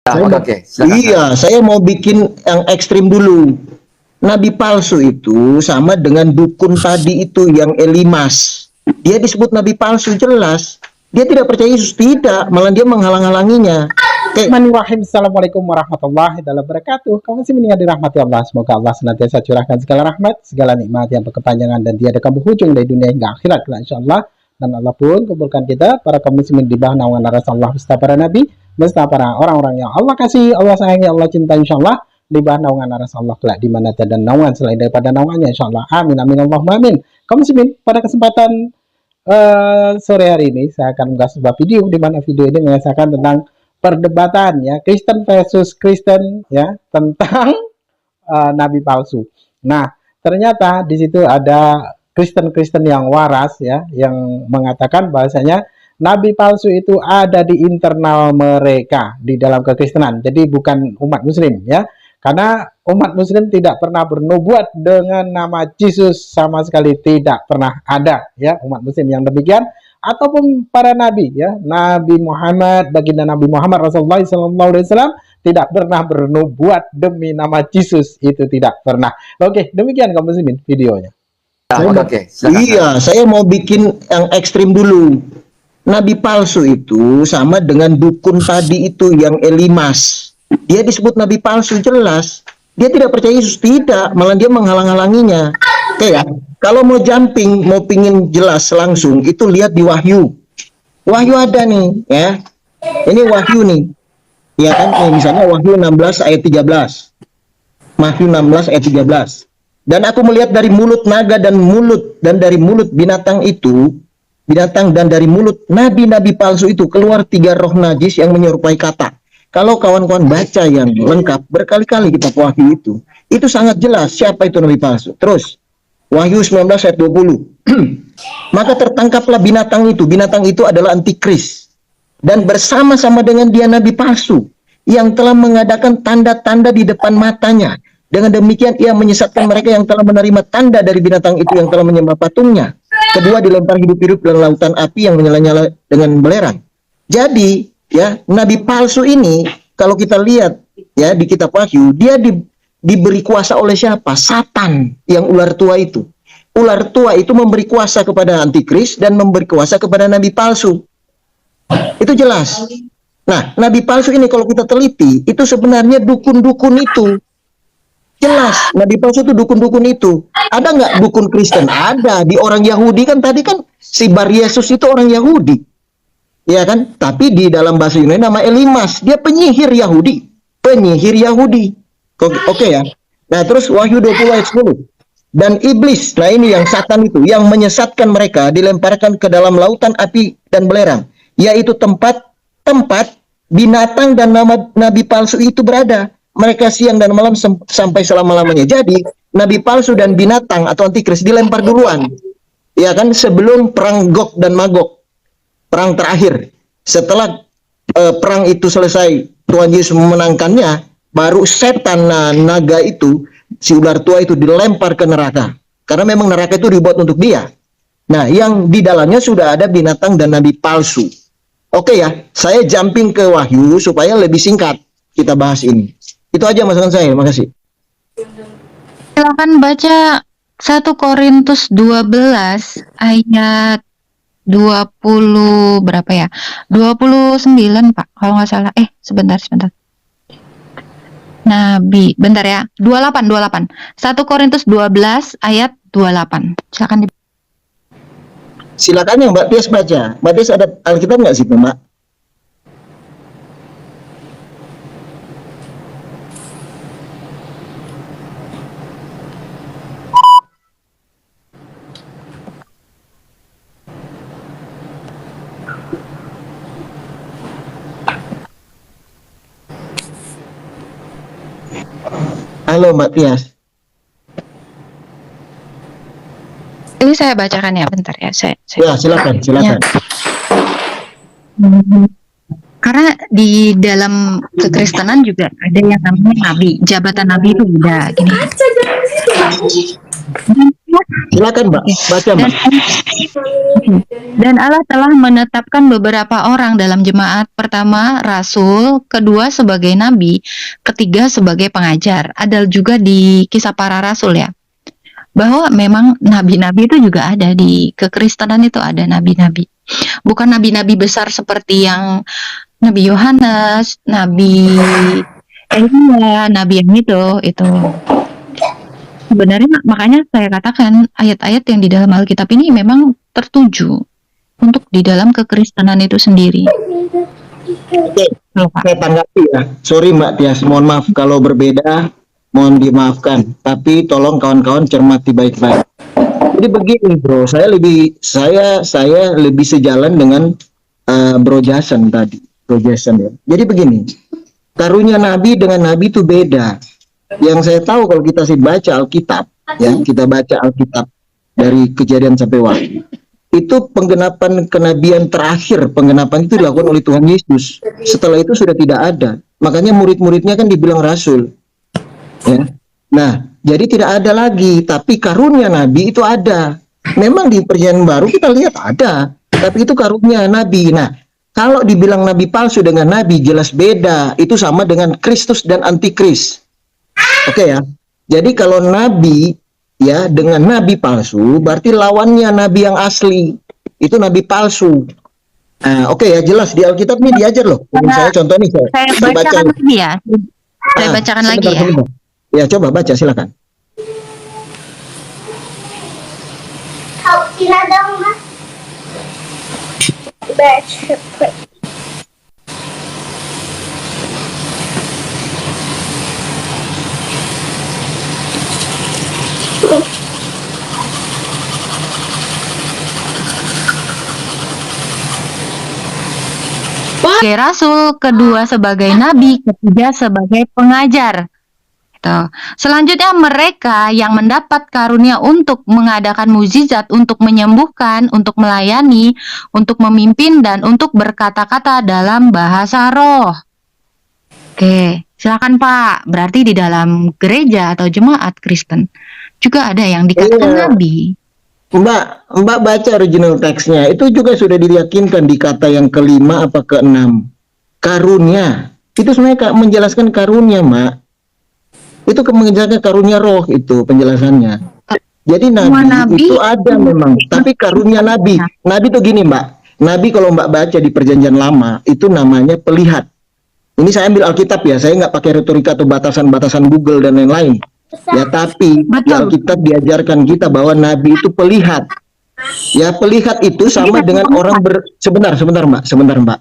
Saya Oke, mau, oke, silakan. iya, saya mau bikin yang ekstrim dulu. Nabi palsu itu sama dengan dukun tadi itu yang Elimas. Dia disebut nabi palsu jelas. Dia tidak percaya Yesus, tidak, malah dia menghalang-halanginya. Bismillahirrahmanirrahim. Assalamualaikum warahmatullahi wabarakatuh. Kamu masih meninggal dirahmati Allah. Semoga Allah senantiasa curahkan segala rahmat, segala nikmat yang berkepanjangan dan tiada berujung dari dunia hingga akhirat, insyaallah. Dan Allah pun kumpulkan kita para kaum muslimin di bawah naungan Rasulullah beserta para nabi, beserta para orang-orang yang Allah kasih, Allah sayangi, Allah cinta, insyaallah, di bawah naungan Rasulullah kelak di mana tiada naungan selain daripada naungannya, insyaallah. Amin amin Allahumma amin. Kaum muslimin, pada kesempatan sore hari ini saya akan mengunggah sebuah video di mana video ini mengisahkan tentang perdebatan ya Kristen versus Kristen ya tentang nabi palsu. Nah, ternyata di situ ada Kristen-Kristen yang waras ya yang mengatakan bahwasanya nabi palsu itu ada di internal mereka di dalam kekristenan. Jadi bukan umat muslim ya. Karena umat muslim tidak pernah bernubuat dengan nama Yesus, sama sekali tidak pernah ada ya umat muslim yang demikian, ataupun para nabi ya, Nabi Muhammad, baginda Nabi Muhammad Rasulullah SAW tidak pernah bernubuat demi nama Yesus, itu tidak pernah. Oke, demikian kaum muslimin videonya. Oke, silakan. Iya, saya mau bikin yang ekstrim dulu. Nabi palsu itu sama dengan dukun tadi itu yang Elimas. Dia disebut nabi palsu jelas. Dia tidak percaya Yesus, tidak, malah dia menghalang-halanginya. Oke ya, kalau mau jumping, mau pingin jelas langsung, itu lihat di Wahyu. Wahyu ada nih, ya. Ini Wahyu nih. Ya kan, misalnya Wahyu 16 ayat 13. Wahyu 16 ayat 13. Dan aku melihat dari mulut naga dan dari mulut binatang itu, binatang dan dari mulut nabi-nabi palsu itu keluar 3 roh najis yang menyerupai kata. Kalau kawan-kawan baca yang lengkap berkali-kali kitab Wahyu itu sangat jelas siapa itu nabi palsu. Terus Wahyu 19 ayat 20. Maka tertangkaplah binatang itu adalah antikris, dan bersama-sama dengan dia nabi palsu yang telah mengadakan tanda-tanda di depan matanya. Dengan demikian ia menyesatkan mereka yang telah menerima tanda dari binatang itu yang telah menyembah patungnya. Kedua dilempar hidup-hidup dalam lautan api yang menyala-nyala dengan belerang. Jadi ya, nabi palsu ini kalau kita lihat ya di kitab Wahyu, dia diberi kuasa oleh siapa? Satan, yang ular tua itu. Ular tua itu memberi kuasa kepada antikris dan memberi kuasa kepada nabi palsu. Itu jelas. Nah, nabi palsu ini kalau kita teliti, itu sebenarnya dukun-dukun itu. Jelas, nabi palsu itu dukun-dukun itu. Ada nggak dukun Kristen? Ada. Di orang Yahudi kan tadi kan si Bar Yesus itu orang Yahudi. Ya kan? Tapi di dalam bahasa Yunani nama Elimas. Dia penyihir Yahudi. Penyihir Yahudi. Oke ya. Nah, terus Wahyu 20 ayat 10. Dan iblis, nah ini yang Satan itu, yang menyesatkan mereka, dilemparkan ke dalam lautan api dan belerang. Yaitu tempat binatang dan nama nabi palsu itu berada. Mereka siang dan malam sampai selama-lamanya. Jadi, nabi palsu dan binatang atau antikris dilempar duluan. Ya kan? Sebelum perang Gog dan Magog. Perang terakhir. Setelah perang itu selesai, Tuhan Yesus memenangkannya, baru setan naga itu, si ular tua itu dilempar ke neraka. Karena memang neraka itu dibuat untuk dia. Nah, yang di dalamnya sudah ada binatang dan nabi palsu. Oke ya, saya jumping ke Wahyu supaya lebih singkat kita bahas ini. Itu aja masukan saya, terima kasih. Silakan baca 1 Korintus 12 ayat 20 berapa ya? 29, Pak, kalau nggak salah. Sebentar. Nabi, bentar ya. 28. 1 Korintus 12 ayat 28. Silakan yang Mbak Tias baca. Mbak Tias ada Alkitab nggak sih, Mbak? Halo Mbak Tias. Ini saya bacakan ya, bentar ya. Ya, silakan. Ya. Karena di dalam kekristenan juga ada yang namanya nabi, jabatan nabi itu beda gini. Silakan Mbak, Oke. baca Dan Mbak. dan Allah telah menetapkan beberapa orang dalam jemaat. Pertama, rasul, kedua sebagai nabi, ketiga sebagai pengajar. Ada juga di Kisah Para Rasul ya. Bahwa memang nabi-nabi itu juga ada di kekristenan, itu ada nabi-nabi. Bukan nabi-nabi besar seperti yang Nabi Yohanes, Nabi Elia, nabi yang itu. Sebenarnya makanya saya katakan ayat-ayat yang di dalam Alkitab ini memang tertuju untuk di dalam kekristenan itu sendiri. Oke, Loh, Pak. saya tanggapi ya. Sorry Mbak Tias, mohon maaf kalau berbeda, mohon dimaafkan. Tapi tolong kawan-kawan cermati baik-baik. Jadi begini bro, saya lebih sejalan dengan Bro Jason tadi, Bro Jason ya. Jadi begini, karunia nabi dengan nabi itu beda. Yang saya tahu kalau kita sih baca Alkitab, ya kita baca Alkitab dari Kejadian sampai Wahyu, itu penggenapan kenabian terakhir, penggenapan itu dilakukan oleh Tuhan Yesus. Setelah itu sudah tidak ada. Makanya murid-muridnya kan dibilang rasul. Ya. Nah, jadi tidak ada lagi, tapi karunia nabi itu ada. Memang di Perjanjian Baru kita lihat ada, tapi itu karunia nabi. Nah, kalau dibilang nabi palsu dengan nabi jelas beda. Itu sama dengan Kristus dan antikris. Oke ya. Jadi kalau nabi ya dengan nabi palsu berarti lawannya nabi yang asli. Itu nabi palsu. Oke ya, jelas di Alkitab nih diajar loh. Misalnya contoh nih Saya saya baca. bacakan lagi ya. Saya bacakan lagi ya. Sebentar. Ya, coba baca silakan. Học thì là đông á. Baca. Sebagai rasul, kedua sebagai nabi, ketiga sebagai pengajar. Gitu. Selanjutnya mereka yang mendapat karunia untuk mengadakan mukjizat, untuk menyembuhkan, untuk melayani, untuk memimpin, dan untuk berkata-kata dalam bahasa roh. Oke, silakan Pak. Berarti di dalam gereja atau jemaat Kristen juga ada yang dikatakan Iya. nabi. Mbak baca original teksnya, itu juga sudah diyakinkan di kata yang kelima apa keenam. Karunia, itu sebenarnya menjelaskan karunia, Mbak. Itu menjelaskan karunia roh itu penjelasannya. Jadi nabi itu ada memang, tapi karunia nabi. Nabi itu gini, Mbak. Nabi kalau Mbak baca di Perjanjian Lama, itu namanya pelihat. Ini saya ambil Alkitab ya, saya nggak pakai retorika atau batasan-batasan Google dan lain-lain. Ya, tapi di Alkitab diajarkan kita bahwa nabi itu pelihat. Ya, pelihat itu sama dengan orang sebentar Mbak.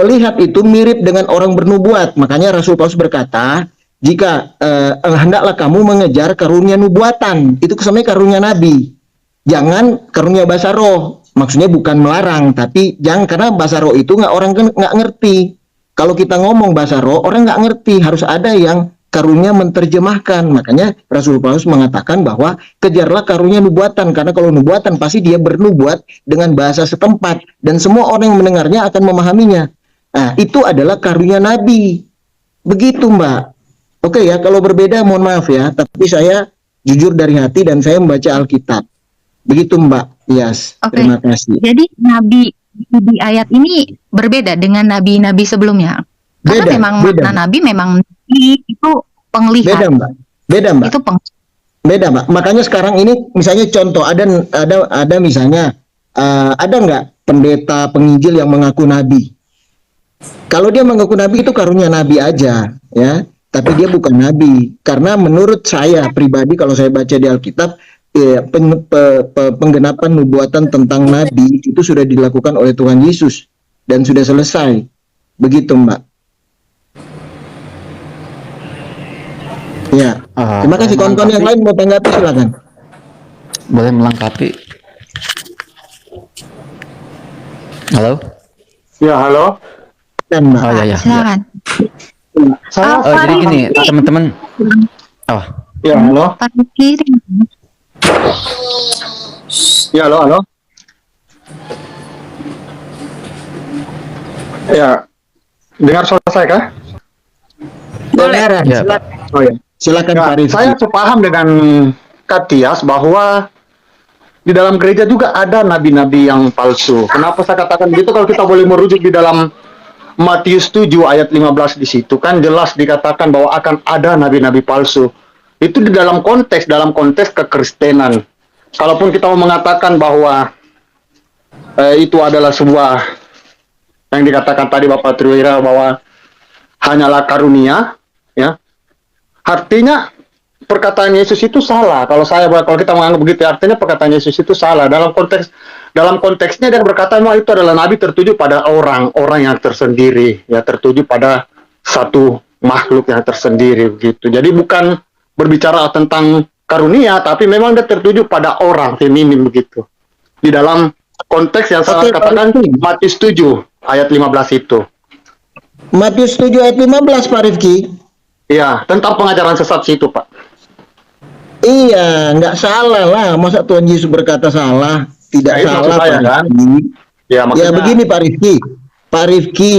Pelihat itu mirip dengan orang bernubuat. Makanya Rasul Paulus berkata, jika hendaklah kamu mengejar karunia nubuatan, itu kesannya karunia nabi. Jangan karunia bahasa roh. Maksudnya bukan melarang, tapi jangan, karena bahasa roh itu orang nggak ngerti. Kalau kita ngomong bahasa roh, orang nggak ngerti. Harus ada yang karunia menerjemahkan. Makanya Rasul Paulus mengatakan bahwa kejarlah karunia nubuatan, karena kalau nubuatan pasti dia bernubuat dengan bahasa setempat dan semua orang yang mendengarnya akan memahaminya. Nah, itu adalah karunia nabi. Begitu, Mbak. Oke ya, kalau berbeda mohon maaf ya, tapi saya jujur dari hati dan saya membaca Alkitab. Begitu, Mbak. Yes, Oke. terima kasih. Jadi nabi di ayat ini berbeda dengan nabi-nabi sebelumnya. Karena Beda, memang beda. makna nabi memang itu penglihat. Beda, Mbak. Beda, Mbak. Itu Beda, Mbak. Makanya sekarang ini misalnya contoh ada misalnya ada nggak pendeta penginjil yang mengaku nabi? Kalau dia mengaku nabi itu karunia nabi aja, ya. Tapi dia bukan nabi. Karena menurut saya pribadi kalau saya baca di Alkitab, penggenapan nubuatan tentang nabi itu sudah dilakukan oleh Tuhan Yesus dan sudah selesai. Begitu, Mbak. Ya. Terima kasih. Kawan-kawan yang lain mau tanggapi silakan. Boleh melengkapi. Halo? Ya, halo. Dan Mbak. Oh ya. silakan. Saya Oh, jadi gini, teman-teman. Oh, ya, halo. Pak kiri. Ya, halo. Ya. Dengar suara saya kah? Kedengaran. Ya, Silakan. Oh ya. Silakan Ya, Pak Rifki. saya sepaham dengan Kak Tias, bahwa di dalam gereja juga ada nabi-nabi yang palsu. Kenapa saya katakan begitu? Kalau kita boleh merujuk di dalam Matius 7 ayat 15, di situ kan jelas dikatakan bahwa akan ada nabi-nabi palsu. Itu di dalam konteks kekristenan. Kalaupun kita mau mengatakan bahwa itu adalah sebuah yang dikatakan tadi Bapak Triwira bahwa hanyalah karunia, ya. Artinya perkataan Yesus itu salah. Kalau kita menganggap begitu, artinya perkataan Yesus itu salah. Dalam konteksnya dia berkata bahwa itu adalah nabi tertuju pada orang yang tersendiri, ya, tertuju pada satu makhluk yang tersendiri begitu. Jadi bukan berbicara tentang karunia, tapi memang dia tertuju pada orang feminim begitu. Di dalam konteks yang saya katakan Matius 7 ayat 15 itu. Matius 7 ayat 15 Pak Rifki. Iya, tentang pengajaran sesat situ, Pak. Iya, nggak salah lah. Masa Tuhan Yesus berkata salah? Tidak Nah, itu salah, maksud saya, Pak kan? Rifki. Ya, Ya maksudnya begini Pak Rifki. Pak Rifki,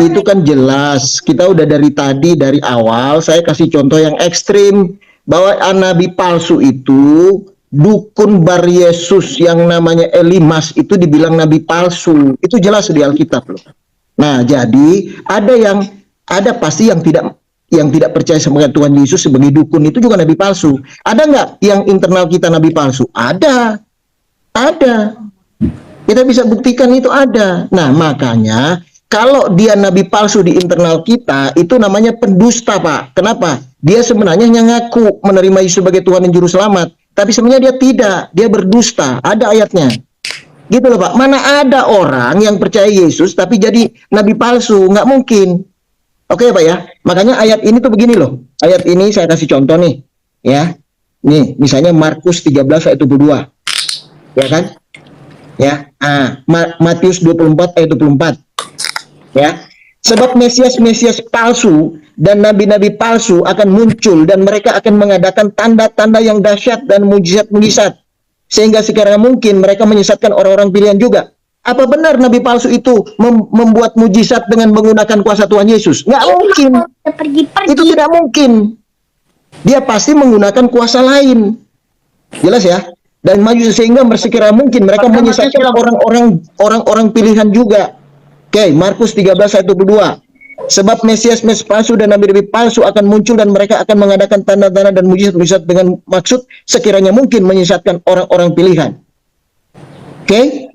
itu kan jelas. Kita udah dari awal, saya kasih contoh yang ekstrim. Bahwa nabi palsu itu, dukun Bar Yesus yang namanya Elimas itu dibilang nabi palsu. Itu jelas di Alkitab loh. Nah, jadi ada pasti yang tidak percaya sama Tuhan Yesus sebagai dukun itu juga nabi palsu. Ada nggak yang internal kita nabi palsu? Ada. Kita bisa buktikan itu ada. Nah, makanya kalau dia nabi palsu di internal kita, itu namanya pendusta, Pak. Kenapa? Dia sebenarnya ngaku menerima Yesus sebagai Tuhan dan Juru Selamat, tapi sebenarnya dia tidak. Dia berdusta. Ada ayatnya. Gitu loh, Pak. Mana ada orang yang percaya Yesus tapi jadi nabi palsu? Nggak mungkin. Oke, Pak ya. Makanya ayat ini tuh begini loh. Ayat ini saya kasih contoh nih. Ya. Nih, misalnya Markus 13 ayat 22. Ya kan? Ya. Matius 24 ayat 24. Ya. Sebab Mesias palsu dan nabi-nabi palsu akan muncul dan mereka akan mengadakan tanda-tanda yang dahsyat dan mujizat-mujizat. Sehingga sekiranya mungkin mereka menyesatkan orang-orang pilihan juga. Apa benar nabi palsu itu membuat mujizat dengan menggunakan kuasa Tuhan Yesus? Nggak mungkin. Itu tidak mungkin. Dia pasti menggunakan kuasa lain. Jelas ya? Dan maju sehingga sekiranya mungkin mereka menyesatkan orang-orang pilihan juga. Oke, Markus 13 ayat 22. Sebab Mesias palsu dan nabi-nabi palsu akan muncul dan mereka akan mengadakan tanda-tanda dan mujizat-mujizat dengan maksud sekiranya mungkin menyesatkan orang-orang pilihan. Oke?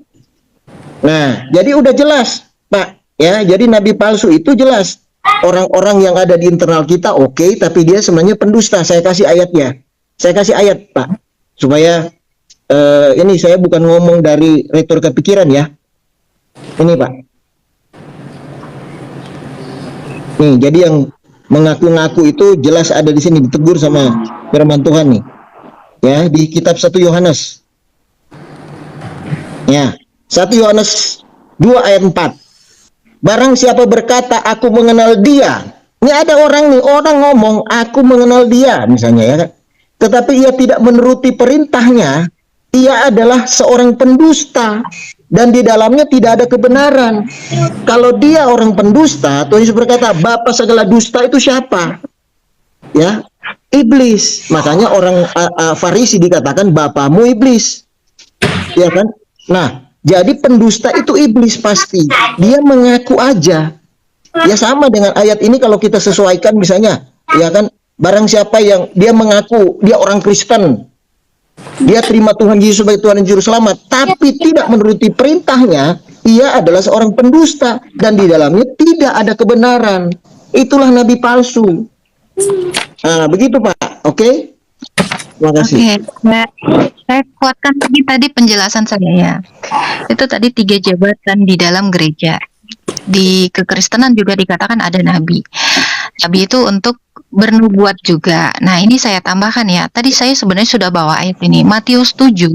Nah, jadi udah jelas, Pak. Ya, jadi nabi palsu itu jelas. Orang-orang yang ada di internal kita oke, tapi dia sebenarnya pendusta. Saya kasih ayatnya. Saya kasih ayat, Pak. Supaya ini saya bukan ngomong dari retorika pikiran ya. Ini, Pak. Nih, jadi yang mengaku-ngaku itu jelas ada di sini, ditegur sama firman Tuhan nih. Ya, di kitab 1 Yohanes. Ya, 1 Yohanes 2 ayat 4. Barang siapa berkata aku mengenal dia. Ini ada orang ngomong aku mengenal dia misalnya ya kan. Tetapi ia tidak menuruti perintahnya, ia adalah seorang pendusta dan di dalamnya tidak ada kebenaran. Kalau dia orang pendusta, Tuhan Yesus berkata, bapa segala dusta itu siapa? Ya, iblis. Makanya orang Farisi dikatakan bapamu iblis. Ya kan? Nah, jadi pendusta itu iblis pasti. Dia mengaku aja. Ya sama dengan ayat ini kalau kita sesuaikan misalnya, ya kan? Barang siapa yang dia mengaku dia orang Kristen, dia terima Tuhan Yesus sebagai Tuhan dan Juru Selamat, tapi tidak menuruti perintahnya, ia adalah seorang pendusta dan di dalamnya tidak ada kebenaran. Itulah nabi palsu. Nah, begitu Pak. Oke? Terima kasih. Oke, saya kuatkan lagi tadi penjelasan saya ya. Itu tadi 3 jabatan di dalam gereja. Di kekristenan juga dikatakan ada nabi. Nabi itu untuk bernubuat juga. Nah, ini saya tambahkan ya. Tadi saya sebenarnya sudah bawa ayat ini, Matius 7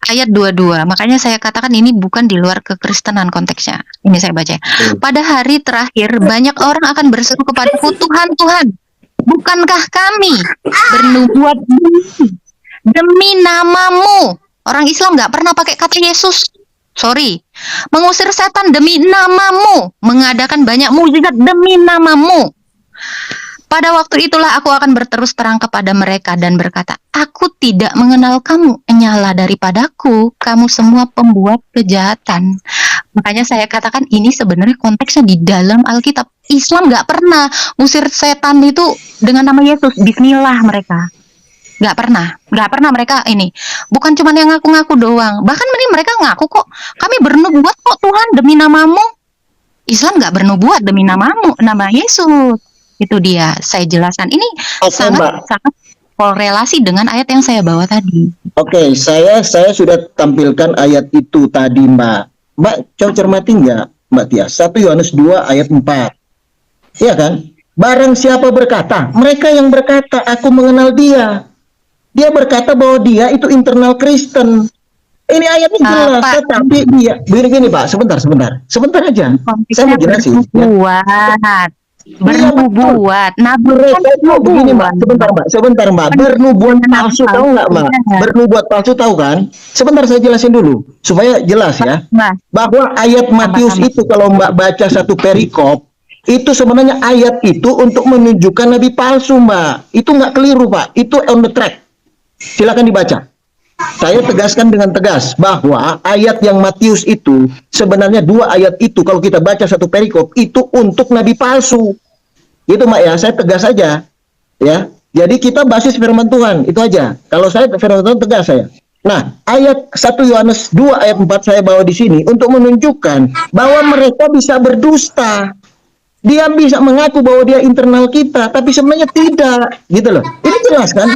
ayat 22. Makanya saya katakan ini bukan di luar kekristenan konteksnya. Ini saya baca. Pada hari terakhir banyak orang akan berseru kepadaku, Tuhan, Tuhan, bukankah kami bernubuat demi namamu? Orang Islam nggak pernah pakai kata Yesus. Sorry, mengusir setan demi namamu, mengadakan banyak mukjizat demi namamu. Pada waktu itulah aku akan berterus terang kepada mereka dan berkata, aku tidak mengenal kamu, nyala daripadaku, kamu semua pembuat kejahatan. Makanya saya katakan ini sebenarnya konteksnya di dalam Alkitab. Islam nggak pernah usir setan itu dengan nama Yesus, Bismillah mereka. Nggak pernah mereka ini. Bukan cuma yang ngaku-ngaku doang. Bahkan mereka ngaku kok, kami bernubuat kok Tuhan demi namamu. Islam nggak bernubuat demi namamu, nama Yesus. Itu dia, saya jelaskan. Ini Oke, sangat Mbak. korelasi dengan ayat yang saya bawa tadi. Oke, saya sudah tampilkan ayat itu tadi, Mbak. Mbak, coba cermati nggak, Mbak Tias? 1 Yohanes 2 ayat 4. Iya kan? Barang siapa berkata, mereka yang berkata, aku mengenal dia. Dia berkata bahwa dia itu internal Kristen. Ini ayatnya jelas, Pak. tetapi dia begini Pak, sebentar aja. Saya mau jelasin. Ya. Bernubuat. Nabi Mereka kan itu begini Mbak, sebentar Mbak. Bernubuat palsu tahu nggak Mbak? Iya. Bernubuat palsu tahu kan? Sebentar saya jelasin dulu supaya jelas ya. Mbak, Bahwa ayat Matius Sama-sama. itu kalau Mbak baca satu perikop itu sebenarnya ayat itu untuk menunjukkan nabi palsu Mbak. Itu nggak keliru Pak. Itu on the track. Silakan dibaca. Saya tegaskan dengan tegas bahwa ayat yang Matius itu sebenarnya 2 ayat itu kalau kita baca satu perikop itu untuk nabi palsu. Itu Mbak ya, saya tegas saja. Ya. Jadi kita basis firman Tuhan, itu aja. Kalau saya firman Tuhan tegas saya. Nah, ayat 1 Yohanes 2 ayat 4 saya bawa di sini untuk menunjukkan bahwa mereka bisa berdusta. Dia bisa mengaku bahwa dia internal kita, tapi sebenarnya tidak, gitu loh. Ini jelas kan?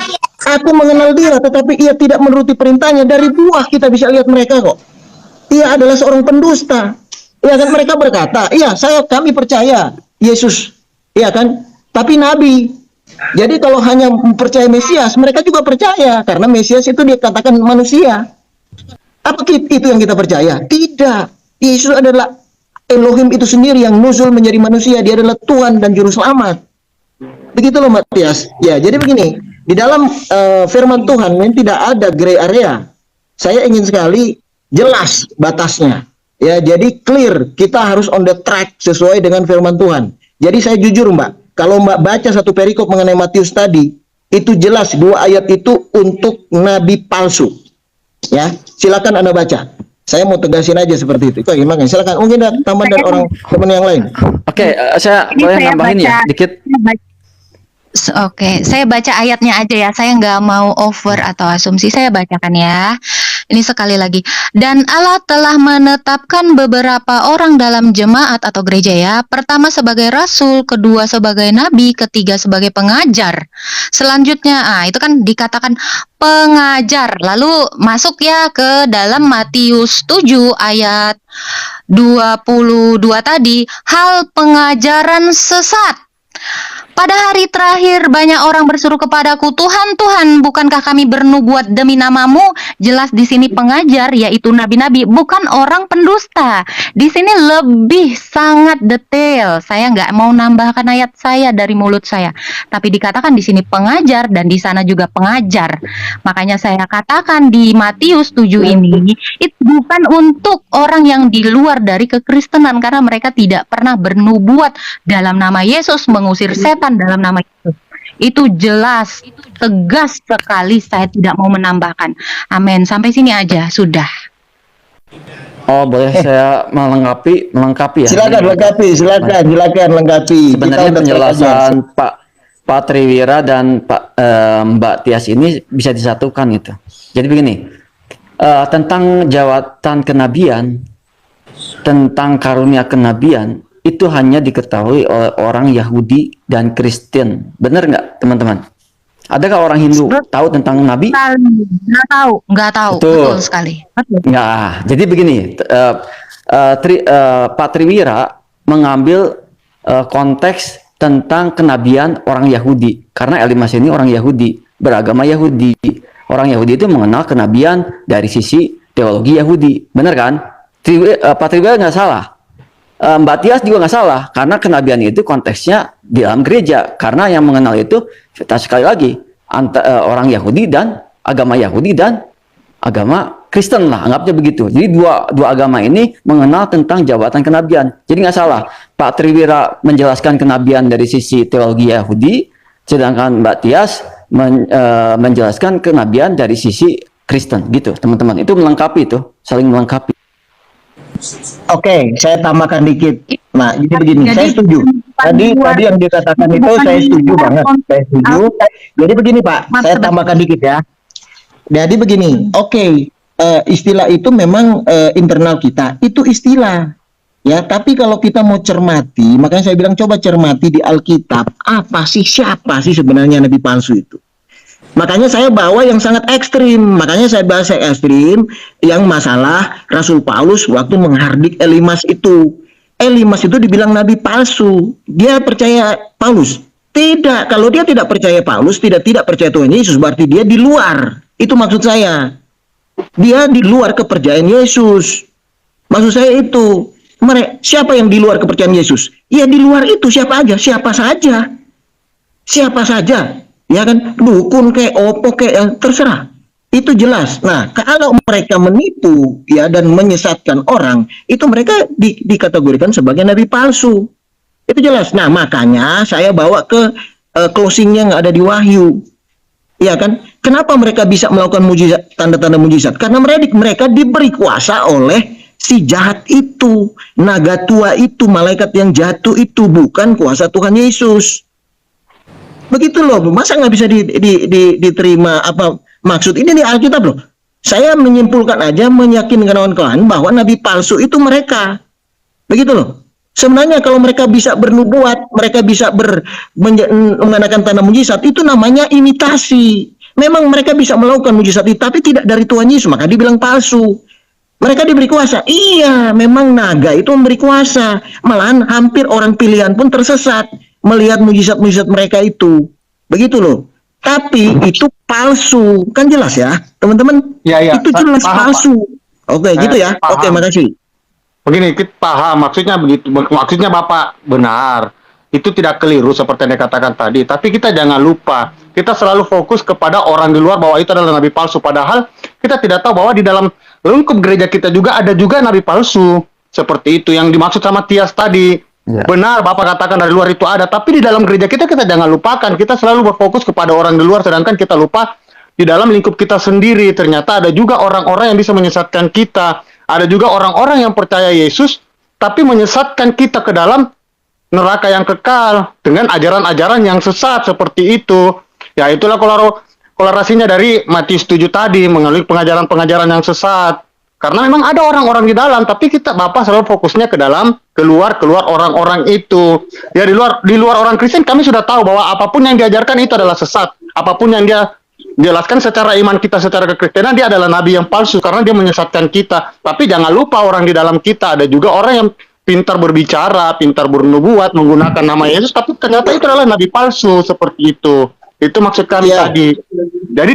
Aku mengenal dia, tetapi ia tidak menuruti perintahnya. Dari buah kita bisa lihat mereka kok. Ia adalah seorang pendusta. Iya kan mereka berkata, iya kami percaya Yesus, iya kan? Tapi nabi. Jadi kalau hanya percaya Mesias, mereka juga percaya karena Mesias itu dikatakan manusia. Apa itu yang kita percaya? Tidak. Yesus adalah Elohim itu sendiri yang nuzul menjadi manusia. Dia adalah Tuhan dan Juru Selamat. Begitu loh Matias. Ya, jadi begini. Di dalam firman Tuhan ini tidak ada gray area. Saya ingin sekali jelas batasnya. Ya, jadi clear. Kita harus on the track sesuai dengan firman Tuhan. Jadi saya jujur Mbak, kalau Mbak baca satu perikop mengenai Matius tadi, itu jelas 2 ayat itu untuk nabi palsu. Ya, silakan Anda baca. Saya mau tegasin aja seperti itu. Kok gimana? Silakan. Mungkin ada tambahan dari orang teman yang lain. Oke, saya Ini boleh saya nambahin ya baca. dikit. Oke, saya baca ayatnya aja ya. Saya nggak mau over atau asumsi. Saya bacakan ya. Ini sekali lagi. Dan Allah telah menetapkan beberapa orang dalam jemaat atau gereja ya. Pertama sebagai rasul, kedua sebagai nabi, ketiga sebagai pengajar. Selanjutnya, itu kan dikatakan pengajar. Lalu masuk ya ke dalam Matius 7 ayat 22 tadi. Hal pengajaran sesat. Pada hari terakhir banyak orang berseru kepadaku, Tuhan, Tuhan, bukankah kami bernubuat demi namamu? Jelas di sini pengajar, yaitu nabi-nabi, bukan orang pendusta. Di sini lebih sangat detail. Saya nggak mau nambahkan ayat saya dari mulut saya, tapi dikatakan di sini pengajar dan di sana juga pengajar. Makanya saya katakan di Matius 7 ini itu bukan untuk orang yang di luar dari kekristenan karena mereka tidak pernah bernubuat dalam nama Yesus, mengusir setan dalam nama Yesus. Itu jelas, tegas sekali, saya tidak mau menambahkan. Amin. Sampai sini aja, sudah. Oh, boleh saya melengkapi ya. Silakan lengkapi. Silakan lengkapi. Sebenarnya Kita udah penjelasan Pak Triwira dan Mbak Tias ini bisa disatukan itu. Jadi begini, tentang jawatan kenabian, tentang karunia kenabian itu hanya diketahui oleh orang Yahudi dan Kristen. Benar nggak, teman-teman? Adakah orang Hindu tahu tentang Nabi? Nggak tahu. Betul sekali. Betul. Ya, jadi begini, Pak Triwira mengambil konteks tentang kenabian orang Yahudi, karena Elimas ini orang Yahudi, beragama Yahudi. Orang Yahudi itu mengenal kenabian dari sisi teologi Yahudi, benar kan? Pak Triwira nggak salah. Mbak Tias juga nggak salah, karena kenabian itu konteksnya di dalam gereja, karena yang mengenal itu sekali lagi orang Yahudi dan agama Kristen lah, anggapnya begitu. Jadi dua agama ini mengenal tentang jabatan kenabian. Jadi nggak salah, Pak Triwira menjelaskan kenabian dari sisi teologi Yahudi, sedangkan Mbak Tias menjelaskan kenabian dari sisi Kristen, gitu teman-teman. Itu melengkapi, itu saling melengkapi. Oke, saya tambahkan dikit. Nah, jadi begini, Jadi, saya setuju. Tadi yang dikatakan itu saya setuju banget. Saya setuju. Jadi begini Pak, saya tambahkan dikit ya. Jadi begini, oke, istilah itu memang internal kita, itu istilah. Ya, tapi kalau kita mau cermati, makanya saya bilang coba cermati di Alkitab, apa sih, siapa sih sebenarnya nabi palsu itu? Makanya saya bawa yang sangat ekstrim. Makanya saya bahas yang ekstrim yang masalah Rasul Paulus waktu menghardik Elimas itu. Elimas itu dibilang nabi palsu. Dia percaya Paulus? Tidak. Kalau dia tidak percaya Paulus, tidak percaya Tuhan Yesus, berarti dia di luar. Itu maksud saya. Dia di luar kepercayaan Yesus. Maksud saya itu. Siapa yang di luar kepercayaan Yesus? Ya di luar itu siapa aja, siapa saja. Siapa saja. Ya kan, dukun kayak opo kayak terserah, itu jelas. Nah, kalau mereka menipu ya dan menyesatkan orang, itu mereka dikategorikan sebagai nabi palsu, itu jelas. Nah, makanya saya bawa ke closingnya yang ada di Wahyu, ya kan? Kenapa mereka bisa melakukan mujizat, tanda-tanda mujizat? Karena mereka diberi kuasa oleh si jahat itu, naga tua itu, malaikat yang jatuh itu, bukan kuasa Tuhan Yesus. Begitu loh, masa nggak bisa diterima apa maksud ini di Alkitab loh. Saya menyimpulkan aja, meyakinkan kawan-kawan bahwa nabi palsu itu mereka. Begitu loh. Sebenarnya kalau mereka bisa bernubuat, mereka bisa menggunakan tanda mujizat, itu namanya imitasi. Memang mereka bisa melakukan mujizat itu, tapi tidak dari Tuhan Yesus, maka dibilang palsu. Mereka diberi kuasa. Iya, memang naga itu memberi kuasa. Malahan hampir orang pilihan pun tersesat melihat mujizat-mujizat mereka itu. Begitu loh. Tapi itu palsu. Kan jelas ya, teman-teman? Ya, Itu jelas paham, palsu. Oke, gitu ya. paham. Oke, makasih. Begini, kita paham maksudnya begitu. Maksudnya Bapak benar. Itu tidak keliru seperti yang dikatakan tadi. Tapi kita jangan lupa, kita selalu fokus kepada orang di luar bahwa itu adalah nabi palsu. Padahal kita tidak tahu bahwa di dalam lingkup gereja kita juga ada juga nabi palsu. Seperti itu yang dimaksud sama Tias tadi. Ya. Benar, Bapak katakan dari luar itu ada. Tapi di dalam gereja kita jangan lupakan. Kita selalu berfokus kepada orang di luar, sedangkan kita lupa di dalam lingkup kita sendiri. Ternyata ada juga orang-orang yang bisa menyesatkan kita. Ada juga orang-orang yang percaya Yesus, tapi menyesatkan kita ke dalam neraka yang kekal dengan ajaran-ajaran yang sesat seperti itu. Ya, itulah kolerasinya dari Matius 7 tadi, mengalami pengajaran-pengajaran yang sesat. Karena memang ada orang-orang di dalam, tapi Bapak selalu fokusnya ke dalam, keluar orang-orang itu. Ya, di luar orang Kristen kami sudah tahu bahwa apapun yang diajarkan itu adalah sesat. Apapun yang dia jelaskan secara iman kita, secara kekristenan, dia adalah nabi yang palsu karena dia menyesatkan kita. Tapi jangan lupa orang di dalam kita ada juga orang yang pintar berbicara, pintar bernubuat, menggunakan nama Yesus, tapi ternyata itu adalah nabi palsu seperti itu. Itu maksud kami tadi. Jadi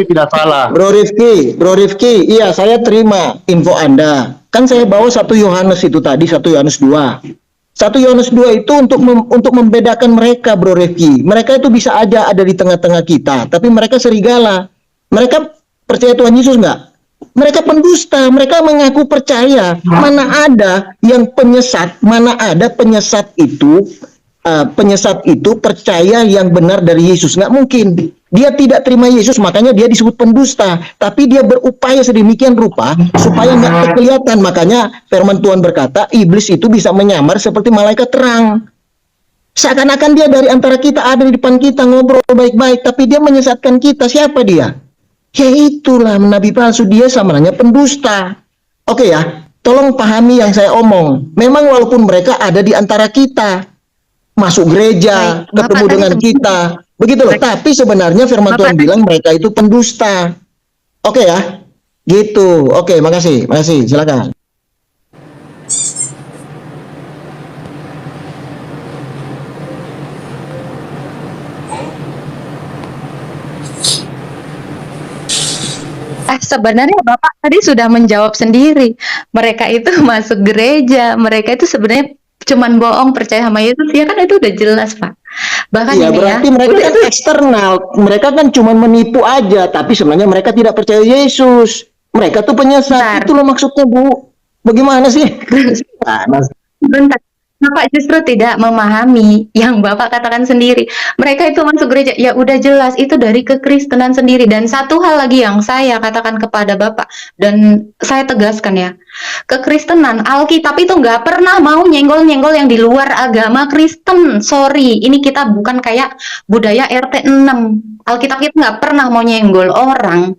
tidak salah. Bro Rifki, iya saya terima info Anda. Kan saya bawa 1 Yohanes itu tadi, 1 Yohanes 2. 1 Yohanes 2 itu untuk membedakan mereka, Bro Rifki. Mereka itu bisa aja ada di tengah-tengah kita, tapi mereka serigala. Mereka percaya Tuhan Yesus nggak? Mereka pendusta, mereka mengaku percaya. Mana ada yang penyesat, mana ada penyesat itu percaya yang benar dari Yesus. Nggak mungkin. Dia tidak terima Yesus, makanya dia disebut pendusta. Tapi dia berupaya sedemikian rupa supaya nggak kelihatan. Makanya firman Tuhan berkata, iblis itu bisa menyamar seperti malaikat terang. Seakan-akan dia dari antara kita, ada di depan kita, ngobrol baik-baik, tapi dia menyesatkan kita. Siapa dia? Ya itulah nabi palsu, dia samanya pendusta. Oke ya, tolong pahami yang saya omong. Memang walaupun mereka ada di antara kita, masuk gereja, ketemu dengan kita, begitu loh. Tapi sebenarnya firman Tuhan bilang mereka itu pendusta. Oke ya, gitu. Oke, makasih, silakan. Sebenarnya Bapak tadi sudah menjawab sendiri. Mereka itu masuk gereja, mereka itu sebenarnya cuman bohong percaya sama Yesus, ya kan itu udah jelas Pak. Bahkan ya, ini berarti ya, mereka udah kan eksternal, mereka kan cuma menipu aja, tapi sebenarnya mereka tidak percaya Yesus. Mereka tuh penyesat. Bentar. Itu loh maksudnya, Bu. Bagaimana sih? Panas. Bentar. Bapak justru tidak memahami yang Bapak katakan sendiri. Mereka itu masuk gereja, ya udah jelas itu dari kekristenan sendiri. Dan satu hal lagi yang saya katakan kepada Bapak, dan saya tegaskan ya, kekristenan, Alkitab itu nggak pernah mau nyenggol-nyenggol yang di luar agama Kristen. Sorry, ini kita bukan kayak budaya RT 6. Alkitab itu nggak pernah mau nyenggol orang.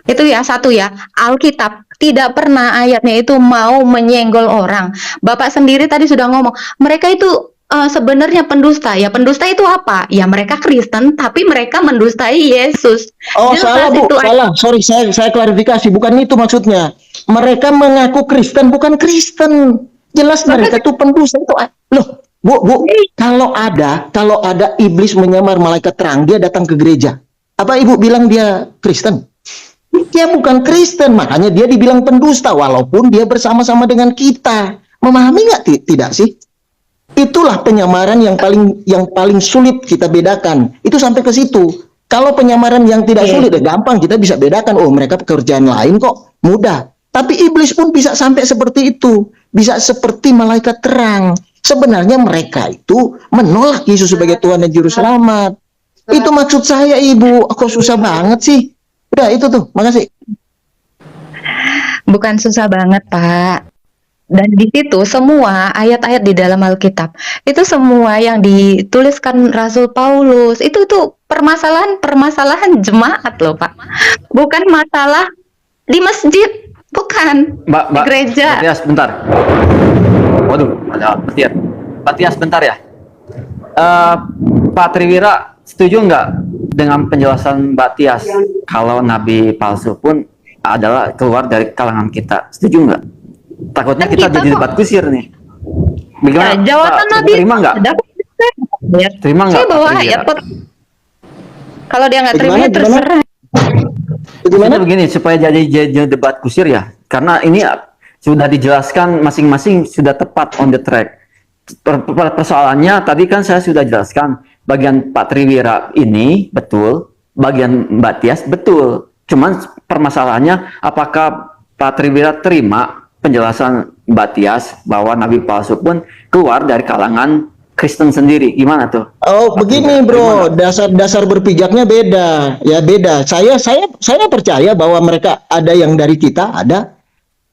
Itu ya, satu ya, Alkitab tidak pernah ayatnya itu mau menyenggol orang. Bapak sendiri tadi sudah ngomong, mereka itu sebenarnya pendusta. Ya, pendusta itu apa? Ya, mereka Kristen tapi mereka mendustai Yesus. Oh, Jelas salah, Bu. itu Salah. Sorry, saya klarifikasi. Bukan itu maksudnya. Mereka mengaku Kristen, bukan Kristen. Jelas mereka tuh pendusta itu. Loh, Bu, kalau ada iblis menyamar malaikat terang, dia datang ke gereja. Apa Ibu bilang dia Kristen? Dia bukan Kristen, makanya dia dibilang pendusta walaupun dia bersama-sama dengan kita. Memahami nggak? Tidak sih? Itulah penyamaran yang paling sulit kita bedakan. Itu sampai ke situ. Kalau penyamaran yang tidak sulit, gampang kita bisa bedakan. Oh, mereka pekerjaan lain kok, mudah. Tapi iblis pun bisa sampai seperti itu, bisa seperti malaikat terang. Sebenarnya mereka itu menolak Yesus sebagai Tuhan dan Juru Selamat. Itu maksud saya, Ibu. Kok susah banget sih? Udah, itu tuh. Makasih. bukan susah banget, Pak. Dan di situ semua ayat-ayat di dalam Alkitab itu semua yang dituliskan Rasul Paulus itu tuh permasalahan jemaat loh, Pak. Bukan masalah di masjid, bukan di gereja. Mbak Tias, bentar. Waduh, ada Mbak Tias, bentar ya. Pak Triwira setuju nggak dengan penjelasan Mbak Tias kalau nabi palsu pun adalah keluar dari kalangan kita? Setuju nggak? Takutnya kita Kita jadi kok. debat kusir nih. Bagaimana? Ya, jawaban Pak, Nabi terima nggak? ada kok. Terima nggak? Saya bawa Pak ayat Triwira? kok. Kalau dia nggak terima, Gimana? terserah. Gimana? Maksudnya begini, supaya jadi debat kusir ya, karena ini sudah dijelaskan masing-masing sudah tepat on the track. Persoalannya tadi kan saya sudah jelaskan, bagian Pak Triwira ini betul, bagian Mbak Tias betul. Cuman permasalahannya apakah Pak Triwira terima penjelasan Mbak Tias bahwa nabi palsu pun keluar dari kalangan Kristen sendiri? Gimana tuh? Oh, Pak begini, Triwira, Bro. Dasar berpijaknya beda. Ya, beda. Saya percaya bahwa mereka ada yang dari kita, ada.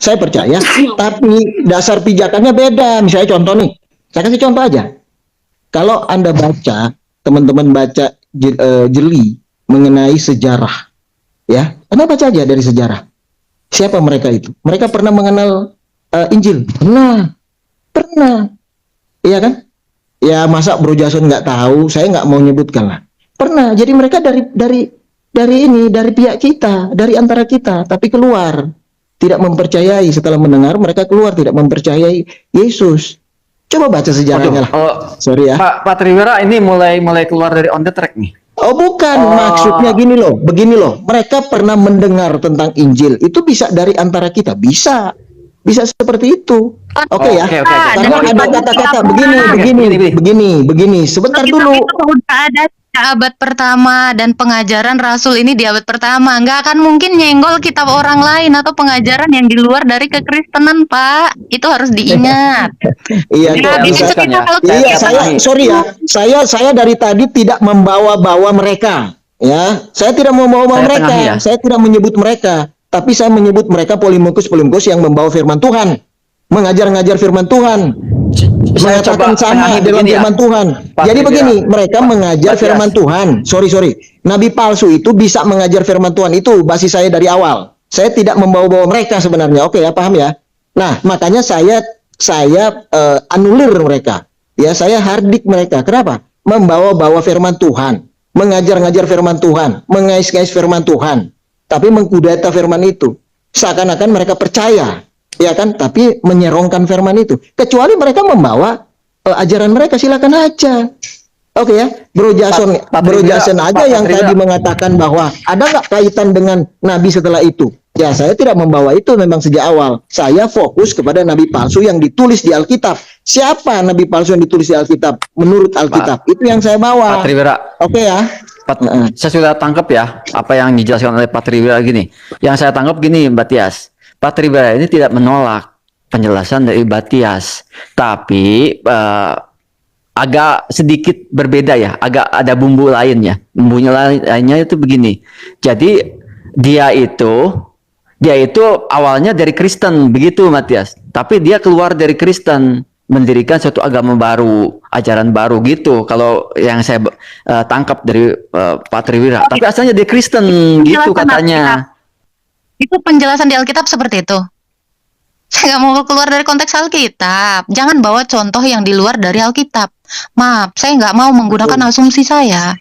Saya percaya, tapi dasar pijakannya beda. Misalnya contoh nih. Saya kasih contoh aja. Kalau Anda baca, teman-teman baca jeli mengenai sejarah. Ya, Anda baca aja dari sejarah. Siapa mereka itu? Mereka pernah mengenal Injil? Pernah. Iya kan? Ya, masa Bro Jason nggak tahu? Saya nggak mau nyebutkan lah. Pernah. Jadi mereka dari pihak kita, dari antara kita, tapi keluar tidak mempercayai. Setelah mendengar, mereka keluar tidak mempercayai Yesus. Coba baca sejarahnya lah. Sorry ya. Pak Triwira ini mulai keluar dari on the track nih. Oh, bukan, maksudnya gini loh, begini loh. Mereka pernah mendengar tentang Injil, itu bisa dari antara kita, bisa seperti itu. Oke ya. Oke. Karena ada kata-kata begini. Sebentar Alkitab dulu. itu udah ada di abad pertama dan pengajaran Rasul ini di abad pertama. Nggak akan mungkin nyenggol kitab orang lain atau pengajaran yang di luar dari kekristenan, Pak. Itu harus diingat. Iya, Ini kok Nabi bisa. cerita ya. kalau Iya, Saya sorry ya. Saya dari tadi tidak membawa-bawa mereka. Ya, saya tidak membawa Saya mereka. tengahi ya. Saya tidak menyebut mereka, tapi saya menyebut mereka polimukus yang membawa firman Tuhan, mengajar-ngajar firman Tuhan, Saya mengatakan coba sama tengahi dalam begini ya, firman Tuhan. Pak Jadi Triwira. begini, mereka mengajar Pak firman Tias. Tuhan. Sorry. Nabi palsu itu bisa mengajar firman Tuhan, itu basis saya dari awal. Saya tidak membawa-bawa mereka sebenarnya. Oke ya, paham ya? Nah, makanya saya anulir mereka. Ya, saya hardik mereka. Kenapa? Membawa-bawa firman Tuhan, mengajar-ngajar firman Tuhan, mengais-ngais firman Tuhan, tapi mengkudeta firman itu. Seakan-akan mereka percaya, ya kan? Tapi menyerongkan firman itu. Kecuali mereka membawa ajaran mereka, silakan aja. Oke ya, Bro Jason, Pak Bro Triwira, Jason aja Pak yang Triwira. tadi mengatakan bahwa ada nggak kaitan dengan Nabi setelah itu? Ya, saya tidak membawa itu memang sejak awal. Saya fokus kepada Nabi palsu yang ditulis di Alkitab. Siapa Nabi palsu yang ditulis di Alkitab? Menurut Alkitab. Itu yang saya bawa. Pak Triwira. Oke ya. Saya sudah tangkap ya apa yang dijelaskan oleh Pak Triwira gini. Yang saya tangkap gini, Mbak Tias. Pak Triwira ini tidak menolak penjelasan dari Mbak Tias, tapi agak sedikit berbeda ya, agak ada bumbu lain ya. Bumbunya lainnya itu begini. Jadi dia itu awalnya dari Kristen begitu, Matias. Tapi dia keluar dari Kristen, mendirikan suatu agama baru, ajaran baru gitu. Kalau yang saya tangkap dari Pak Triwira. Tapi asalnya dia Kristen gitu Penjelasan katanya. Itu penjelasan di Alkitab seperti itu. Saya nggak mau keluar dari konteks Alkitab. Jangan bawa contoh yang di luar dari Alkitab. Maaf, saya nggak mau menggunakan asumsi saya.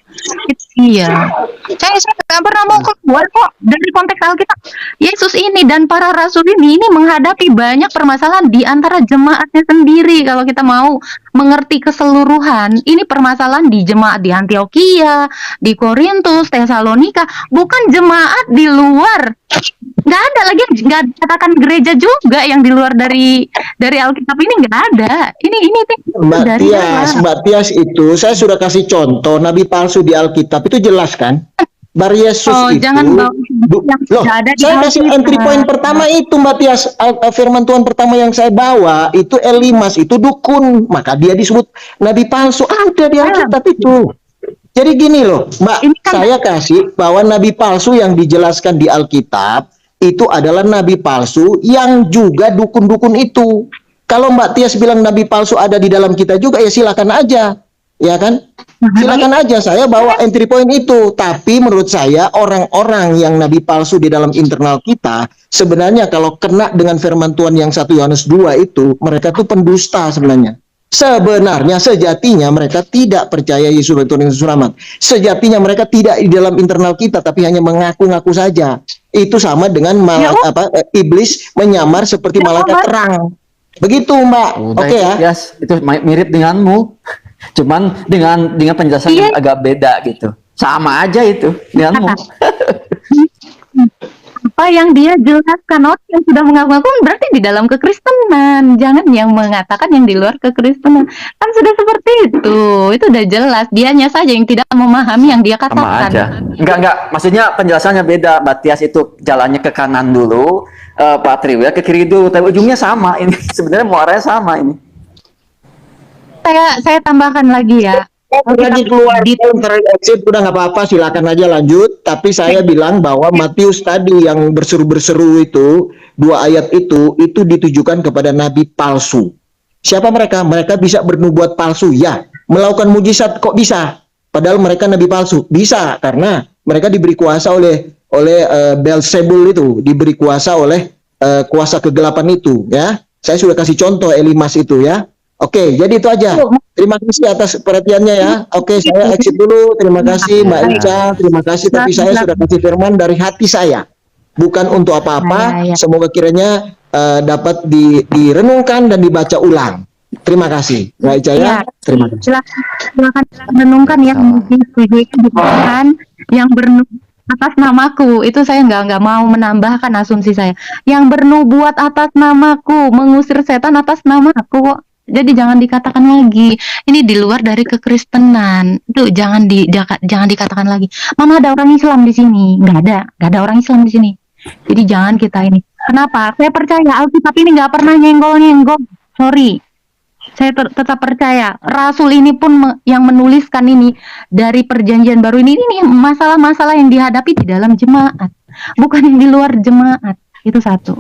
Iya. Saya nggak pernah mau keluar kok dari konteks Alkitab. Yesus ini dan para rasul ini menghadapi banyak permasalahan di antara jemaatnya sendiri. Kalau kita mau mengerti keseluruhan, ini permasalahan di jemaat di Antioquia, di Korintus, Tesalonika, bukan jemaat di luar. Nggak ada lagi, nggak dikatakan gereja juga yang di luar dari Alkitab ini, nggak ada. Ini Mbak dari Tias, mana? Mbak Tias itu saya sudah kasih contoh nabi palsu di Alkitab itu jelas kan? Bar Yesus Oh, itu jangan bawa yang loh, tidak ada di saya kasih Alkitab. entry point pertama itu Mbak Tias, firman Tuhan pertama yang saya bawa itu Elimas itu dukun, maka dia disebut nabi palsu, ada di Alkitab itu. Jadi gini loh, Mbak, Ini kan- saya kasih bahwa nabi palsu yang dijelaskan di Alkitab itu adalah nabi palsu yang juga dukun-dukun itu. Kalau Mbak Tias bilang nabi palsu ada di dalam kita juga, ya silakan aja, ya kan? Silakan aja, saya bawa entry point itu. Tapi menurut saya orang-orang yang nabi palsu di dalam internal kita sebenarnya kalau kena dengan firman Tuhan yang 1 Yohanes 2 itu, mereka tuh pendusta sebenarnya. Sebenarnya sejatinya mereka tidak percaya Yesus sebagai Tuhan Yesus Selamat. Sejatinya mereka tidak di dalam internal kita, tapi hanya mengaku-ngaku saja. Itu sama dengan iblis menyamar seperti malaikat terang. Begitu, Mbak. Udah Oke itu, ya. Tias, itu mirip denganmu. Cuman dengan penjelasan yang agak beda gitu. Sama aja itu denganmu. Apa yang dia jelaskan, yang sudah mengaku-ngaku berarti di dalam kekristenan. Jangan yang mengatakan yang di luar kekristenan. Kan sudah seperti itu. Itu udah jelas. Dianya saja yang tidak memahami yang dia Sama katakan. aja. Enggak. Maksudnya penjelasannya beda. Matias itu jalannya ke kanan dulu, Pak Triwira ke kiri dulu. Tapi ujungnya sama. Ini sebenarnya muaranya sama ini. Saya tambahkan lagi ya. Lagi keluar exit udah nggak apa-apa, silakan aja lanjut. Tapi saya bilang bahwa Matius tadi yang berseru-berseru itu 2 ayat itu ditujukan kepada nabi palsu. Siapa mereka? Mereka bisa bernubuat palsu, ya. Melakukan mujizat kok bisa? Padahal mereka nabi palsu. Bisa karena mereka diberi kuasa oleh Beelzebul itu, diberi kuasa oleh kuasa kegelapan itu, ya. Saya sudah kasih contoh Elimas itu, ya. Oke, jadi itu aja. Terima kasih atas perhatiannya ya. Oke, saya exit dulu. Terima kasih Mbak Ica, terima kasih. Tapi saya sudah kasih firman dari hati saya, bukan untuk apa-apa. Semoga kiranya dapat direnungkan dan dibaca ulang. Terima kasih, Mbak Ica ya. Terima kasih. Silakan renungkan yang dikatakan yang bernubuat atas namaku. Itu saya nggak mau menambahkan asumsi saya. Yang bernubuat atas namaku, mengusir setan atas namaku kok. Jadi jangan dikatakan lagi ini di luar dari kekristenan. Itu jangan dikatakan lagi. Mana ada orang Islam di sini? Nggak ada orang Islam di sini. Jadi jangan kita ini. Kenapa? Saya percaya Alkitab ini nggak pernah nyenggol-nyenggol. Sorry. Saya tetap percaya. Rasul ini pun yang menuliskan ini dari perjanjian baru ini masalah-masalah yang dihadapi di dalam jemaat, bukan yang di luar jemaat. Itu satu.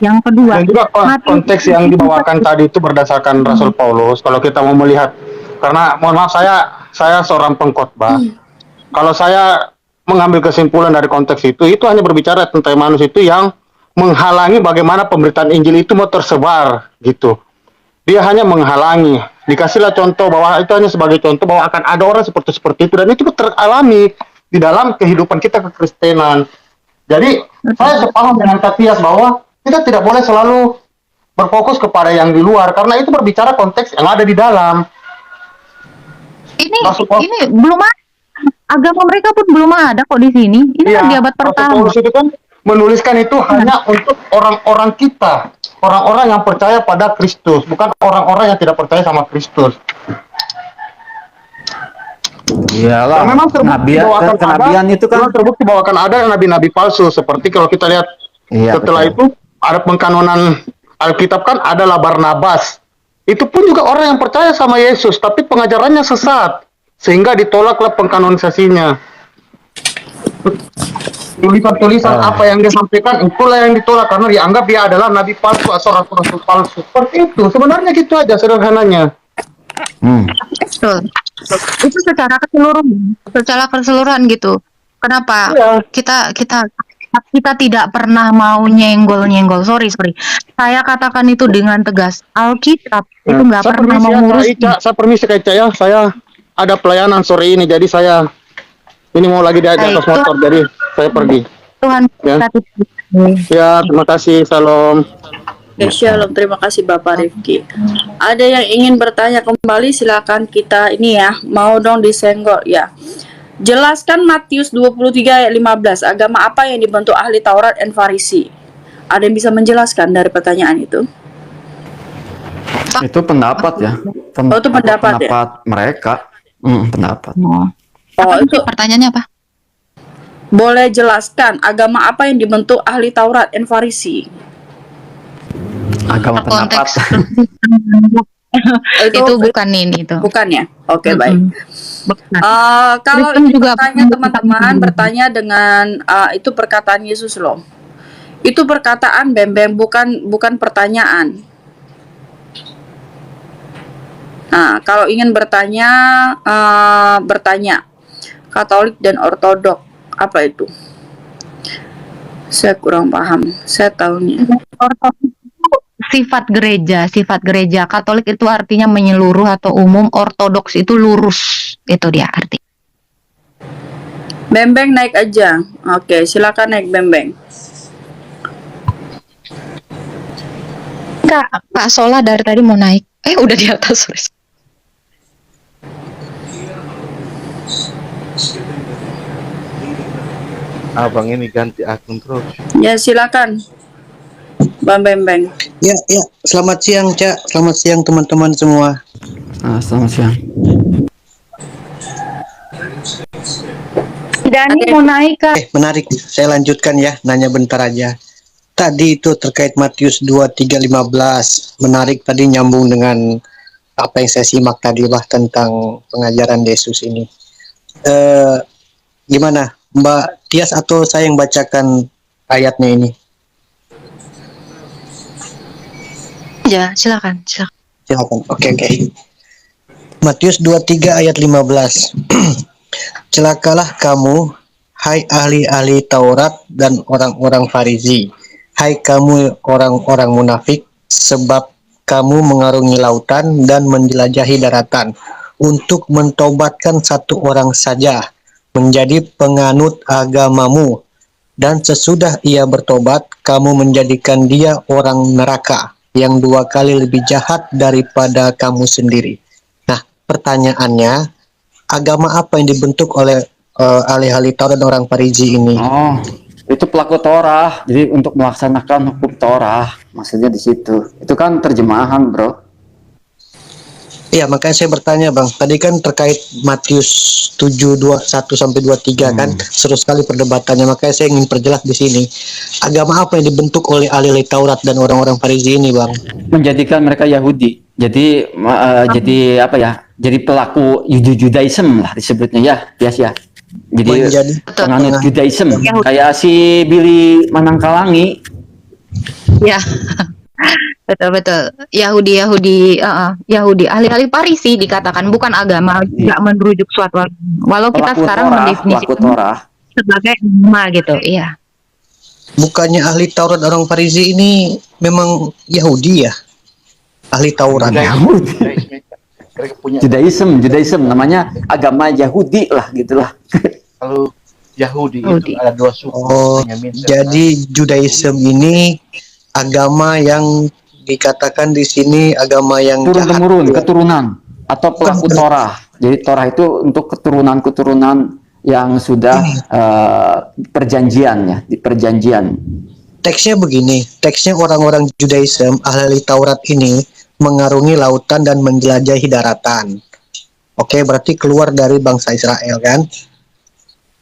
Yang kedua, Dan juga konteks yang dibawakan tadi itu berdasarkan Rasul Paulus. Kalau kita mau melihat, karena mohon maaf saya seorang pengkhotbah. Kalau saya mengambil kesimpulan dari konteks itu hanya berbicara tentang manusia itu yang menghalangi bagaimana pemberitaan Injil itu mau tersebar gitu. Dia hanya menghalangi. Dikasihlah contoh bahwa itu hanya sebagai contoh bahwa akan ada orang seperti itu dan itu teralami di dalam kehidupan kita kekristenan. Jadi saya sepaham dengan Katias bahwa kita tidak boleh selalu berfokus kepada yang di luar karena itu berbicara konteks yang ada di dalam. Ini belum ada. Agama mereka pun belum ada kok di sini. Ini kan di abad pertama. Paulus itu kan menuliskan itu hanya untuk orang-orang kita, orang-orang yang percaya pada Kristus, bukan orang-orang yang tidak percaya sama Kristus. Iyalah, Dan memang terbukti bahwa akan kenabian ada, itu kan. memang terbukti bahwa akan ada nabi-nabi palsu. Seperti kalau kita lihat Iya, setelah betul. itu ada pengkanonan Alkitab kan adalah Barnabas. Itu pun juga orang yang percaya sama Yesus, tapi pengajarannya sesat, sehingga ditolaklah pengkanonisasinya. Tulisan-tulisan apa yang dia sampaikan itulah yang ditolak karena dianggap dia adalah nabi palsu atau rasul-rasul palsu. Seperti itu. Sebenarnya gitu aja sederhananya. Hmm. Betul. Itu secara keseluruhan gitu. Kenapa Iya. kita tidak pernah mau nyenggol. Sorry. Saya katakan itu dengan tegas. Alkitab itu nggak Saya pernah permisi ya, mengurus. Kak Ica. Saya permisi Kak Ica ya. Saya ada pelayanan sore ini, jadi saya ini mau lagi di atas Baik, motor, jadi saya pergi. Tuhan Ya. kita Ya, terima kasih. Salam. Ya, shalom. Terima kasih Bapak Rifki. Ada yang ingin bertanya kembali, silakan kita ini ya. Mau dong disenggol ya. Jelaskan Matius 23 ayat 15. Agama apa yang dibentuk ahli Taurat dan Farisi? Ada yang bisa menjelaskan dari pertanyaan itu? Itu pendapat ya. Oh, itu pendapat ya? Pendapat mereka. Pendapat. Oh, itu Pertanyaannya apa? boleh jelaskan agama apa yang dibentuk ahli Taurat dan Farisi? Agama pendapat. Konteks itu bukan ini itu. Bukan ya? Oke, baik. Bukan. Kalau Kristen ini juga bertanya teman-teman bertanya dengan itu perkataan Yesus loh. Itu perkataan Bembeng, bukan pertanyaan. Nah, kalau ingin bertanya bertanya Katolik dan Ortodok apa itu? Saya kurang paham. Saya tahunya. Ortodoks itu sifat gereja. Katolik itu artinya menyeluruh atau umum. Ortodoks itu lurus. Itu dia arti. Bembeng naik aja. Oke, silakan naik Bembeng. Kak Sola dari tadi mau naik. Udah di atas. Sorry. Abang ini ganti akun terus. Ya, silakan. Bang Bembeng. Ya, selamat siang, Cak. Selamat siang, teman-teman semua. Selamat siang. Dani mau naik, Kak. Menarik. Saya lanjutkan ya, nanya bentar aja. Tadi itu terkait Matius 23:15. Menarik tadi nyambung dengan apa yang saya simak tadi lah tentang pengajaran Yesus ini. Gimana, Mbak Tias atau saya yang bacakan ayatnya ini? Ya, silakan. Silakan. Oke. Matius 23 ayat 15. Celakalah kamu, hai ahli-ahli Taurat dan orang-orang Farisi. Hai kamu orang-orang munafik, sebab kamu mengarungi lautan dan menjelajahi daratan untuk mentobatkan satu orang saja menjadi penganut agamamu, dan sesudah ia bertobat, kamu menjadikan dia orang neraka yang 2 kali lebih jahat daripada kamu sendiri. Nah, pertanyaannya, agama apa yang dibentuk oleh ahli-ahli Taurat dan orang Farisi ini? Oh, itu pelaku Torah. Jadi untuk melaksanakan hukum Torah, maksudnya di situ. Itu kan terjemahan, bro. Iya, makanya saya bertanya, Bang. Tadi kan terkait Matius 7:21-23 kan, seru sekali perdebatannya. Makanya saya ingin perjelas di sini. Agama apa yang dibentuk oleh ahli Taurat dan orang-orang Farisi ini, Bang? Menjadikan mereka Yahudi. Jadi jadi apa ya? Jadi pelaku Judaism lah disebutnya ya, biasa ya. Jadi Menjadi penganut Judaism. Yahudi. Kayak si Billy Manangkalangi. Ya. Betul. Yahudi, ahli-ahli Farisi dikatakan bukan agama, tidak merujuk suatu agama. Walau kita Pelaku sekarang Torah, mendefinisikan pelaku Torah. sebagai agama gitu, iya. Bukannya ahli Taurat dan orang Farisi ini memang Yahudi ya? Ahli Taurat. Yahudi. Mereka punya Judaism namanya agama Yahudi lah gitulah. kalau Yahudi Yahudi. itu ada 2 suku. Oh, Benyamin sama- jadi Judaism ini agama yang dikatakan di sini agama yang Turun jahat. temurun, keturunan atau pelaku Bukan. Torah. Jadi Torah itu untuk keturunan-keturunan yang sudah perjanjian ya, di perjanjian. Teksnya begini, teksnya orang-orang Judaism, ahli Taurat ini mengarungi lautan dan menjelajahi daratan Oke, berarti keluar dari bangsa Israel kan?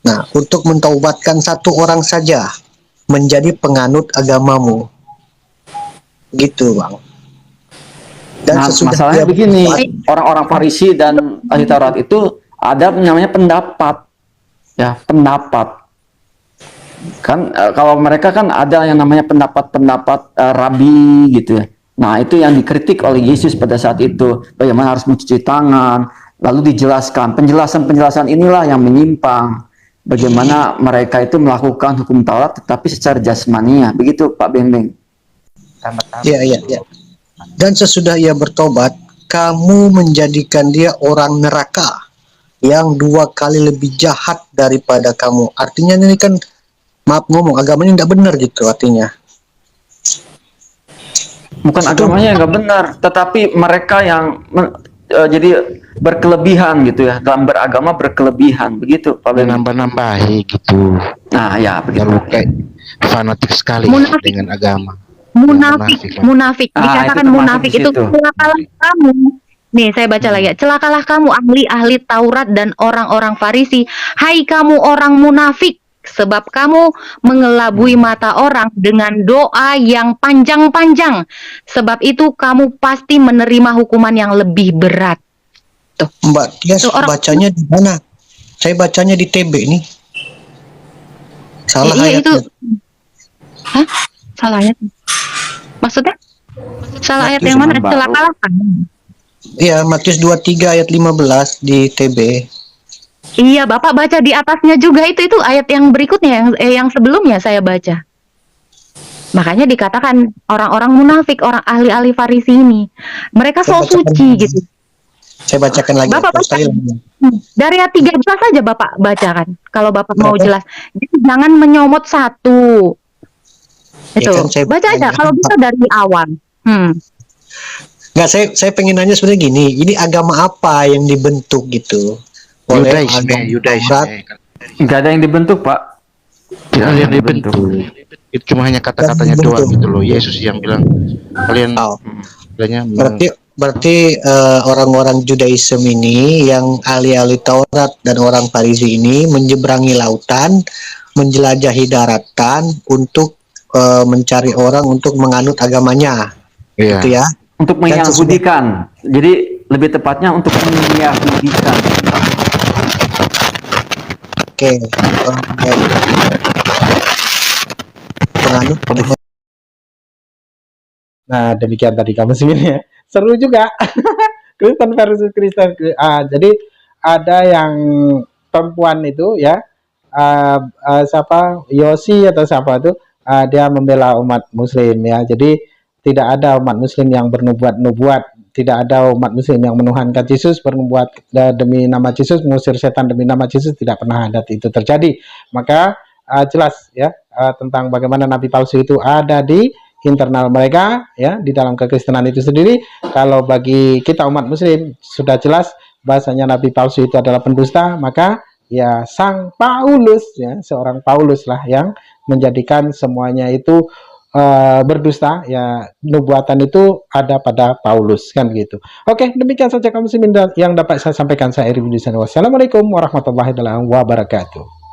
Nah, untuk mentaubatkan satu orang saja menjadi penganut agamamu. Gitu, Bang. Dan Nah, sesudah masalahnya dia begini, bertobat, orang-orang Farisi dan ahli Taurat itu ada namanya pendapat, ya pendapat. Kan kalau mereka kan ada yang namanya pendapat-pendapat rabi gitu ya. Nah, itu yang dikritik oleh Yesus pada saat itu, bagaimana harus mencuci tangan, lalu dijelaskan penjelasan-penjelasan inilah yang menyimpang. Bagaimana mereka itu melakukan hukum Taurat tetapi secara jasmania, begitu Pak Bembeng. Iya. Dan sesudah ia bertobat, kamu menjadikan dia orang neraka yang 2 kali lebih jahat daripada kamu. Artinya ini kan, maaf ngomong, agamanya tidak benar gitu artinya. Bukan agamanya yang nggak benar, tetapi mereka yang jadi berkelebihan gitu ya, dalam beragama berkelebihan, begitu Pak Bembeng. Nambah-nambahi gitu. Nah, ya begitu. Terlalu kayak fanatik sekali Munafik. dengan agama. Munafik. Ah, Dikatakan itu termasuk munafik di itu situ. celakalah kamu. Nih, saya baca lagi ya. Celakalah kamu ahli-ahli Taurat dan orang-orang Farisi. Hai kamu orang munafik, sebab kamu mengelabui mata orang dengan doa yang panjang-panjang. Sebab itu kamu pasti menerima hukuman yang lebih berat. Tuh. Mbak Tias Tuh, orang- bacanya di mana? Saya bacanya di TB nih. Salah Iya itu. ayatnya. Hah? Salah ayat. Maksudnya? Salah ayat Matius yang mana? yang baru. Celakalah kamu. Iya, Matius 23 ayat 15 di TB. Iya, Bapak baca di atasnya juga itu ayat yang berikutnya yang sebelumnya saya baca. Makanya dikatakan orang-orang munafik, orang ahli-ahli Farisi ini. Mereka Saya so bacakan suci lagi. gitu. Saya bacakan lagi. Bapak atau baca. saya Dari ayat 13 saja Bapak bacakan kalau Bapak mau Berapa? jelas. Jadi jangan menyomot satu. Itu. kan saya Baca aja baca. kalau bisa dari awal. Nggak, saya pengen nanya sebenarnya gini, ini agama apa yang dibentuk gitu? Oleh agama Taurat? Nggak ada yang dibentuk Pak. Tidak ada yang dibentuk. Itu cuma hanya kata-katanya Dibentuk. doang gitu loh. Yesus yang bilang kalian Oh. kalian bilang, Berarti orang-orang Judaism ini yang ahli-ahli Taurat dan orang Farisi ini menyeberangi lautan, menjelajahi daratan untuk mencari orang untuk menganut agamanya, iya. gitu ya? Untuk Dan menyahudikan. Jadi lebih tepatnya untuk menyahudikan. Oke, penganut. Nah, demikian tadi kamu sebenarnya seru juga. Kristen versus Kristen. Jadi ada yang perempuan itu ya, siapa Yosi atau siapa itu, dia membela umat Muslim ya. Jadi tidak ada umat Muslim yang bernubuat-nubuat, tidak ada umat Muslim yang menuhankan Yesus, bernubuat demi nama Yesus, mengusir setan demi nama Yesus, tidak pernah ada itu terjadi. Maka jelas ya tentang bagaimana nabi palsu itu ada di internal mereka ya, di dalam kekristenan itu sendiri. Kalau bagi kita umat Muslim sudah jelas bahasanya nabi palsu itu adalah pendusta, maka ya sang Paulus ya, seorang Paulus lah yang menjadikan semuanya itu berdusta ya. Nubuatan itu ada pada Paulus kan gitu. Oke, demikian saja kaum muslimin yang dapat saya sampaikan. Saya Eri Budi Sanwa. Wassalamualaikum warahmatullahi wabarakatuh.